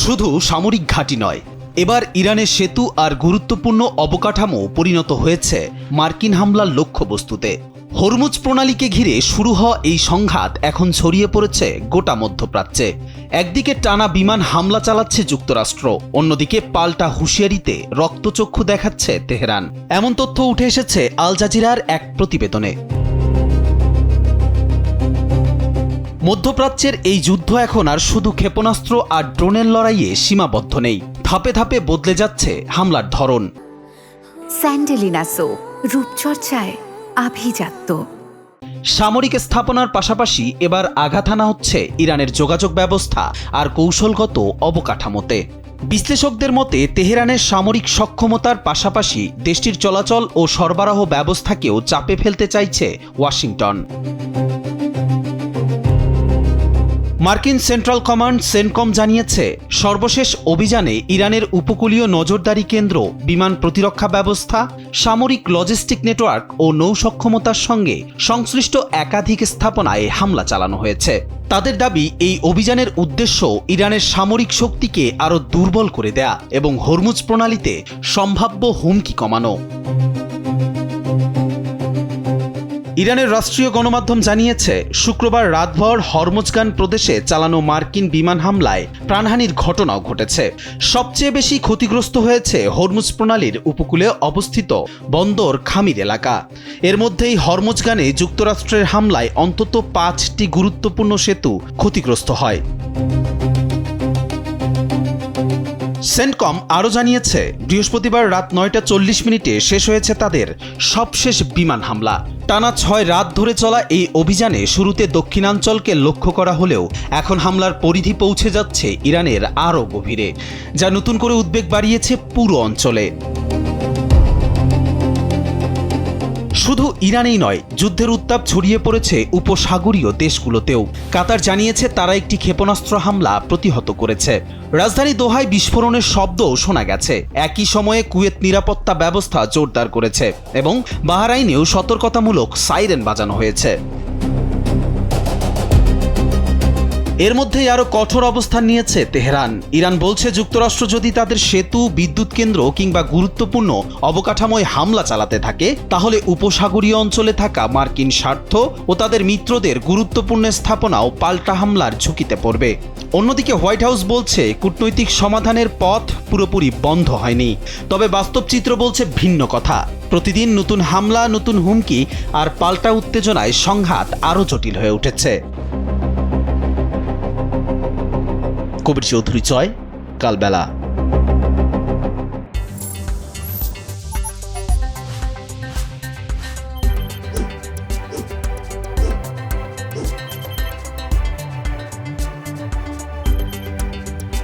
শুধু সামরিক ঘাঁটি নয়, এবার ইরানের সেতু আর গুরুত্বপূর্ণ অবকাঠামো পরিণত হয়েছে মার্কিন হামলার লক্ষ্যবস্তুতে। হরমুজ প্রণালীকে ঘিরে শুরু হওয়া এই সংঘাত এখন ছড়িয়ে পড়েছে গোটা মধ্যপ্রাচ্যে। একদিকে টানা বিমান হামলা চালাচ্ছে যুক্তরাষ্ট্র, অন্যদিকে পাল্টা হুঁশিয়ারিতে রক্তচক্ষু দেখাচ্ছে তেহরান। এমন তথ্য উঠে এসেছে আল জাজিরার এক প্রতিবেদনে। মধ্যপ্রাচ্যের এই যুদ্ধ এখন আর শুধু ক্ষেপণাস্ত্র আর ড্রোনের লড়াইয়ে সীমাবদ্ধ নেই, ধাপে ধাপে বদলে যাচ্ছে হামলার ধরন। স্যান্ডেলিনা সো, রূপচর্চায় আভিজাত্য। সামরিক স্থাপনার পাশাপাশি এবার আঘাত হানা হচ্ছে ইরানের যোগাযোগ ব্যবস্থা আর কৌশলগত অবকাঠামোতে। বিশ্লেষকদের মতে তেহরানের সামরিক সক্ষমতার পাশাপাশি দেশটির চলাচল ও সরবরাহ ব্যবস্থাকেও চাপে ফেলতে চাইছে ওয়াশিংটন। মার্কিন সেন্ট্রাল কমান্ড সেনকম জানিয়েছে, সর্বশেষ অভিযানে ইরানের উপকূলীয় নজরদারি কেন্দ্র, বিমান প্রতিরক্ষা ব্যবস্থা, সামরিক লজিস্টিক নেটওয়ার্ক ও নৌ সক্ষমতার সঙ্গে সংশ্লিষ্ট একাধিক স্থাপনায় হামলা চালানো হয়েছে। তাদের দাবি, এই অভিযানের উদ্দেশ্য ইরানের সামরিক শক্তিকে আরও দুর্বল করে দেয়া এবং হরমুজ প্রণালীতে সম্ভাব্য হুমকি কমানো। ইরানের রাষ্ট্রীয় গণমাধ্যম জানিয়েছে, শুক্রবার রাতভর হরমুজগান প্রদেশে চালানো মার্কিন বিমান হামলায় প্রাণহানির ঘটনাও ঘটেছে। সবচেয়ে বেশি ক্ষতিগ্রস্ত হয়েছে হরমুজ প্রণালীর উপকূলে অবস্থিত বন্দর খামির এলাকা। এর মধ্যেই হরমুজগানে যুক্তরাষ্ট্রের হামলায় অন্তত 5টি গুরুত্বপূর্ণ সেতু ক্ষতিগ্রস্ত হয়। সেন্টকম আরও জানিয়েছে, বৃহস্পতিবার রাত 9:40 শেষ হয়েছে তাদের সবশেষ বিমান হামলা। টানা 6 রাত ধরে চলা এই অভিযানে শুরুতে দক্ষিণাঞ্চলকে লক্ষ্য করা হলেও এখন হামলার পরিধি পৌঁছে যাচ্ছে ইরানের আরও গভীরে, যা নতুন করে উদ্বেগ বাড়িয়েছে পুরো অঞ্চলে। শুধু ইরানেই নয়, যুদ্ধের উত্তাপ ছড়িয়ে পড়েছে উপসাগরীয় দেশগুলোতেও। কাতার জানিয়েছে তারা একটি ক্ষেপণাস্ত্র হামলা প্রতিহত করেছে। রাজধানী দোহায় বিস্ফোরণের শব্দও শোনা গেছে। একই সময়ে কুয়েত নিরাপত্তা ব্যবস্থা জোরদার করেছে এবং বাহরাইনেও সতর্কতামূলক সাইরেন বাজানো হয়েছে। এর মধ্যেই আরও কঠোর অবস্থান নিয়েছে তেহরান। ইরান বলছে, যুক্তরাষ্ট্র যদি তাদের সেতু, বিদ্যুৎ কেন্দ্র কিংবা গুরুত্বপূর্ণ অবকাঠামোয় হামলা চালাতে থাকে, তাহলে উপসাগরীয় অঞ্চলে থাকা মার্কিন স্বার্থ ও তাদের মিত্রদের গুরুত্বপূর্ণ স্থাপনাও পাল্টা হামলার ঝুঁকিতে পড়বে। অন্যদিকে হোয়াইট হাউস বলছে, কূটনৈতিক সমাধানের পথ পুরোপুরি বন্ধ হয়নি, তবে বাস্তব চিত্র বলছে ভিন্ন কথা। প্রতিদিন নতুন হামলা, নতুন হুমকি আর পাল্টা উত্তেজনায় সংঘাত আরও জটিল হয়ে উঠেছে। কবির চৌধুরী, জয়, কালবেলা।